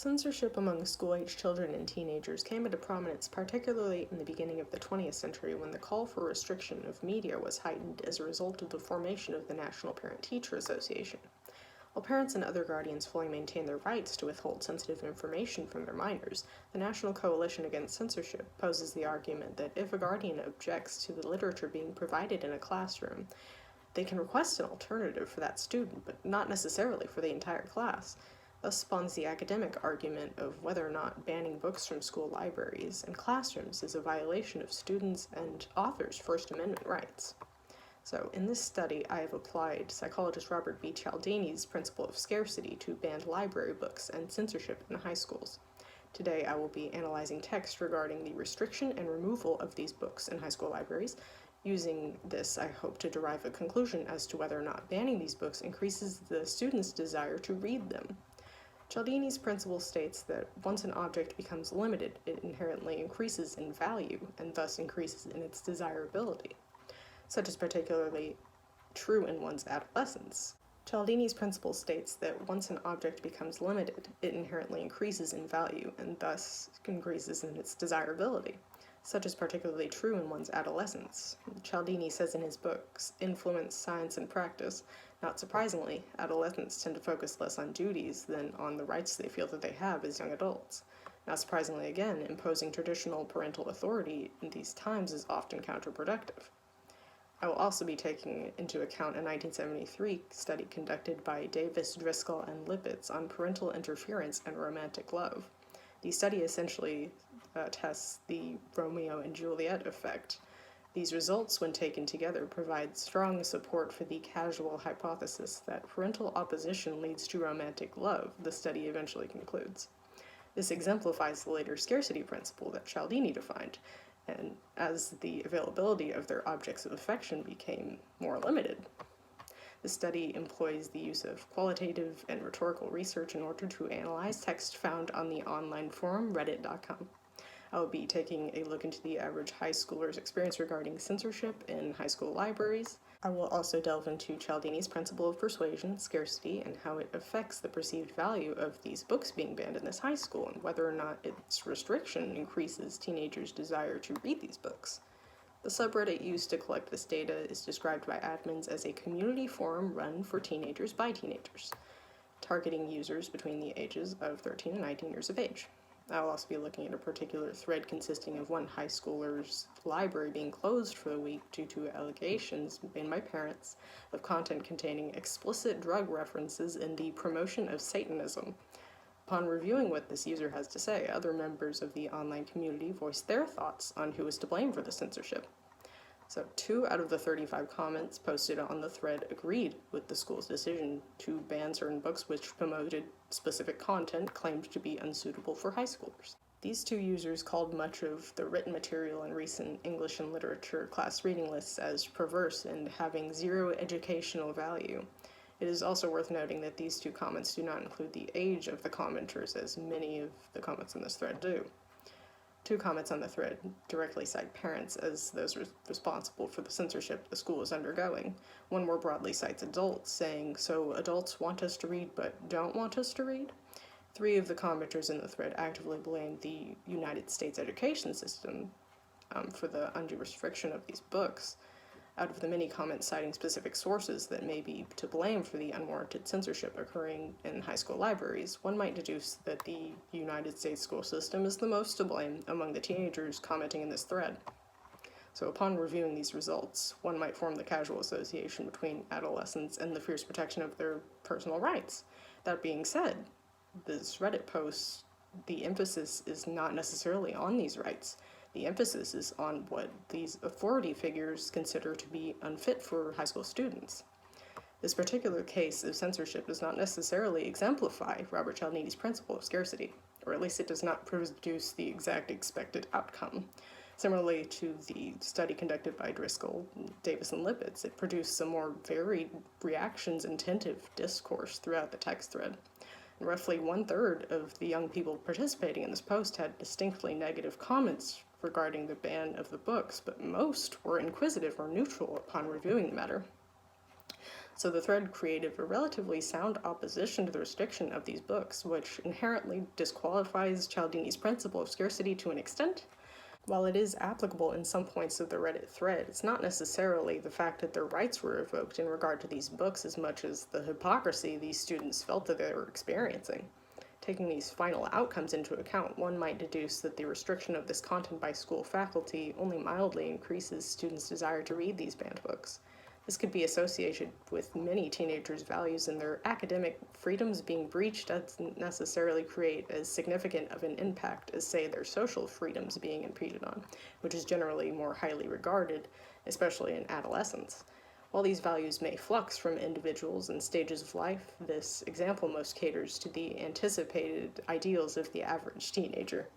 Censorship among school-age children and teenagers came into prominence particularly in the beginning of the 20th century when the call for restriction of media was heightened as a result of the formation of the National Parent-Teacher Association. While parents and other guardians fully maintain their rights to withhold sensitive information from their minors, the National Coalition Against Censorship poses the argument that if a guardian objects to the literature being provided in a classroom, they can request an alternative for that student, but not necessarily for the entire class. Thus spawns the academic argument of whether or not banning books from school libraries and classrooms is a violation of students' and authors' First Amendment rights. So, in this study, I have applied psychologist Robert B. Cialdini's principle of scarcity to banned library books and censorship in high schools. Today, I will be analyzing text regarding the restriction and removal of these books in high school libraries. Using this, I hope to derive a conclusion as to whether or not banning these books increases the students' desire to read them. Cialdini's principle states that once an object becomes limited, it inherently increases in value and thus increases in its desirability. Such is particularly true in one's adolescence. Cialdini's principle states that once an object becomes limited, it inherently increases in value and thus increases in its desirability. Such is particularly true in one's adolescence. Cialdini says in his books, Influence, Science, and Practice, not surprisingly, adolescents tend to focus less on duties than on the rights they feel that they have as young adults. Not surprisingly again, imposing traditional parental authority in these times is often counterproductive. I will also be taking into account a 1973 study conducted by Davis, Driscoll, and Lipitz on parental interference and romantic love. The study essentially tests the Romeo and Juliet effect. These results, when taken together, provide strong support for the casual hypothesis that parental opposition leads to romantic love, the study eventually concludes. This exemplifies the later scarcity principle that Cialdini defined, and as the availability of their objects of affection became more limited. The study employs the use of qualitative and rhetorical research in order to analyze text found on the online forum reddit.com. I will be taking a look into the average high schooler's experience regarding censorship in high school libraries. I will also delve into Cialdini's principle of persuasion, scarcity, and how it affects the perceived value of these books being banned in this high school, and whether or not its restriction increases teenagers' desire to read these books. The subreddit used to collect this data is described by admins as a community forum run for teenagers by teenagers, targeting users between the ages of 13 and 19 years of age. I will also be looking at a particular thread consisting of one high schooler's library being closed for the week due to allegations made by parents of content containing explicit drug references in the promotion of Satanism. Upon reviewing what this user has to say, other members of the online community voiced their thoughts on who is to blame for the censorship. So 2 out of the 35 comments posted on the thread agreed with the school's decision to ban certain books which promoted specific content claimed to be unsuitable for high schoolers. These 2 users called much of the written material in recent English and literature class reading lists as perverse and having zero educational value. It is also worth noting that these 2 comments do not include the age of the commenters, as many of the comments in this thread do. 2 comments on the thread directly cite parents as those responsible for the censorship the school is undergoing. One more broadly cites adults, saying, "So adults want us to read but don't want us to read?" 3 of the commenters in the thread actively blame the United States education system for the undue restriction of these books. Out of the many comments citing specific sources that may be to blame for the unwarranted censorship occurring in high school libraries, one might deduce that the United States school system is the most to blame among the teenagers commenting in this thread. So upon reviewing these results, one might form the casual association between adolescents and the fierce protection of their personal rights. That being said, this Reddit post, the emphasis is not necessarily on these rights. The emphasis is on what these authority figures consider to be unfit for high school students. This particular case of censorship does not necessarily exemplify Robert Cialdini's principle of scarcity, or at least it does not produce the exact expected outcome. Similarly to the study conducted by Driscoll, Davis, and Lipitz, it produced some more varied reactions-intensive discourse throughout the text thread. And roughly 1/3 of the young people participating in this post had distinctly negative comments regarding the ban of the books, but most were inquisitive or neutral upon reviewing the matter. So the thread created a relatively sound opposition to the restriction of these books, which inherently disqualifies Cialdini's principle of scarcity to an extent. While it is applicable in some points of the Reddit thread, it's not necessarily the fact that their rights were revoked in regard to these books as much as the hypocrisy these students felt that they were experiencing. Taking these final outcomes into account, one might deduce that the restriction of this content by school faculty only mildly increases students' desire to read these banned books. This could be associated with many teenagers' values, and their academic freedoms being breached doesn't necessarily create as significant of an impact as, say, their social freedoms being impeded on, which is generally more highly regarded, especially in adolescence. While these values may flux from individuals and stages of life, this example most caters to the anticipated ideals of the average teenager.